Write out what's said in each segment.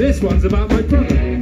This one's about my brother.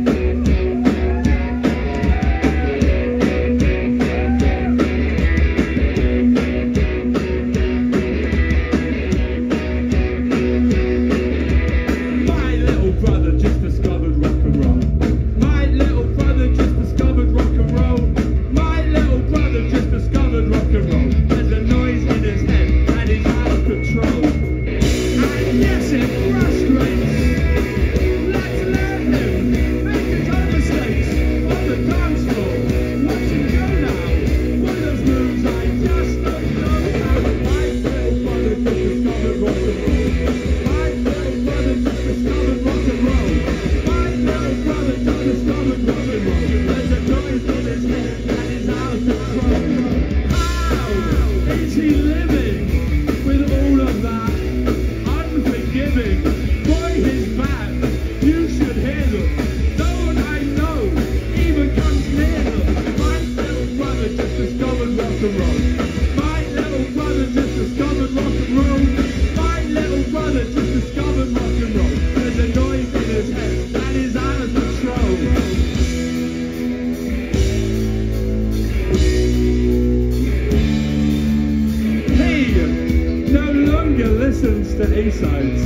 A-sides.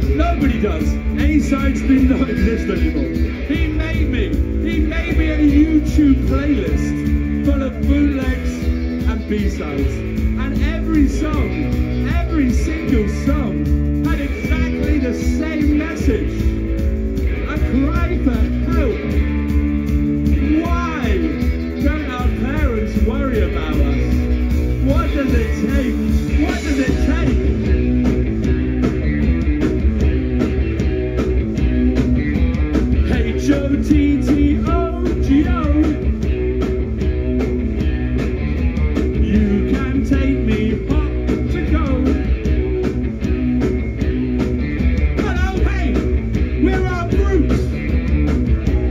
Nobody does. A-sides do not exist anymore. He made me a YouTube playlist full of bootlegs and B-sides. And every song, every single song had exactly the same message. A cry for help. Why don't our parents worry about us? What does it take? What does it take? H-O-T-T-O-G-O. You can take me hot to go. But oh hey, we're our Brut.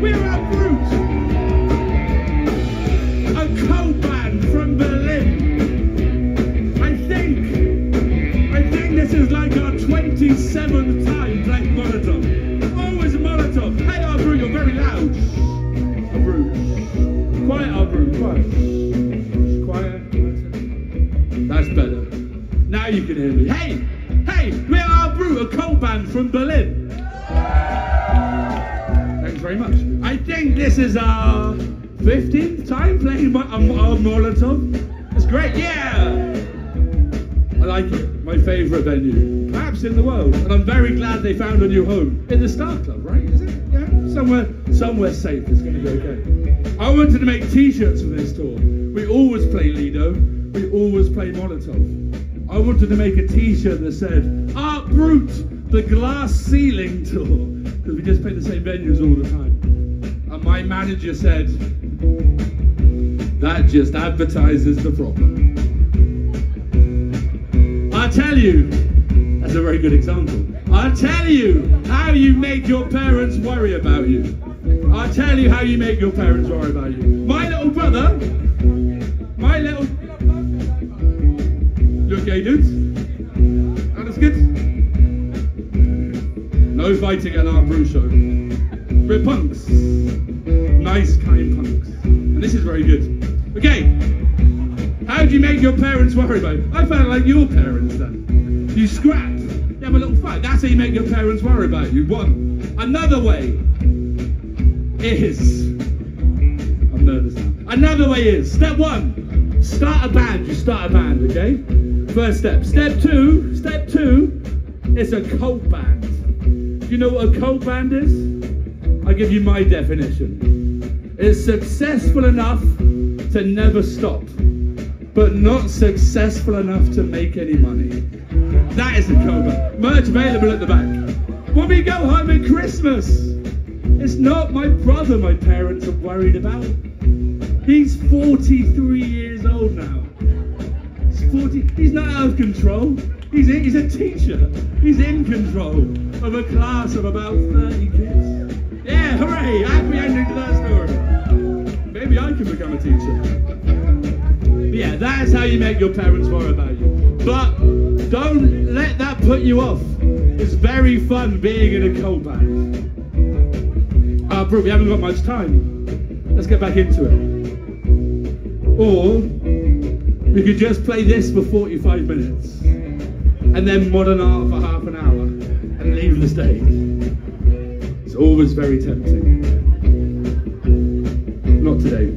We're our Brut. A cold band from Berlin. I think this is like our 27th time playing Molotow. Always Molotow. Hey, our Brut, you're very loud. Our Brut. Quiet, our Brut, quiet. Quiet. That's better. Now you can hear me. Hey, we're our Brut, a cold band from Berlin. Thanks very much. I think this is our 15th time playing our Molotow. It's great, yeah. I like it. My favourite venue, perhaps in the world. And I'm very glad they found a new home in the Star Club, right? Is it? Yeah, somewhere safe. It's going to be okay. I wanted to make T-shirts for this tour. We always play Lido. We always play Molotow. I wanted to make a T-shirt that said, "Art Brut, the glass ceiling tour," because we just play the same venues all the time. And my manager said, "That just advertises the problem." I'll tell you, that's a very good example. I'll tell you how you make your parents worry about you. I'll tell you how you make your parents worry about you. My little brother, you okay, dudes? That's good? No fighting at our Brut show. We're punks. Nice, kind punks. And this is very good. Okay. How do you make your parents worry about you? I felt like your parents then. You scrap. You have a little fight. That's how you make your parents worry about you. One. Another way is... I'm nervous now. Another way is, step one, start a band. You start a band, okay? First step. Step two, it's a cult band. Do you know what a cult band is? I'll give you my definition. It's successful enough to never stop, but not successful enough to make any money. That is a cult band. Merch available at the back. When we go home at Christmas, it's not my brother my parents are worried about. He's 43 years old now. He's not out of control. He's a teacher. He's in control of a class of about 30 kids. Yeah, hooray! Happy ending to that story. Maybe I can become a teacher. But yeah, that's how you make your parents worry about you. But don't let that put you off. It's very fun being in a cult band. Brut, we haven't got much time. Let's get back into it. Or we could just play this for 45 minutes and then modern art for half an hour and leave the stage. It's always very tempting. Not today.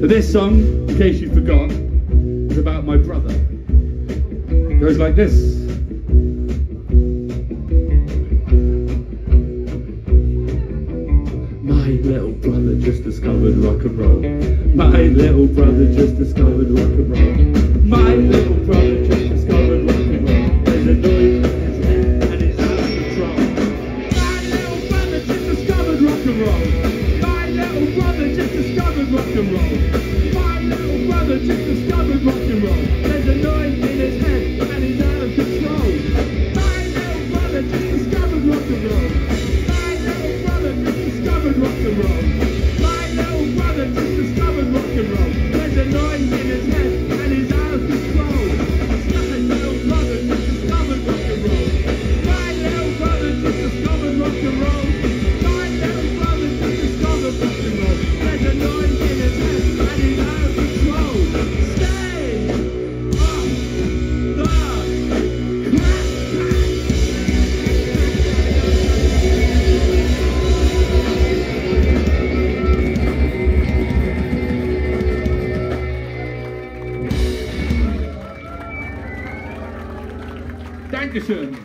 But this song, in case you forgot, is about my brother. It goes like this. My little brother just discovered rock and roll. My little brother just discovered rock and roll. My little brother just discovered rock and roll. There's a noise in his head and it's out of control. My little brother just discovered rock and roll. My little brother just discovered rock and roll. My little brother just discovered rock and roll. There's a noise in his head and he's out of control. My little brother just discovered rock and roll. My little brother just discovered rock and roll. My little brother just discovered rock and roll. There's a noise in his head and he's out of control. My little brother just discovered rock and roll. My little brother just discovered rock and roll. My little brother just discovered rock and roll. There's a noise in his head and he's out of control. Stay off the crack Dankeschön.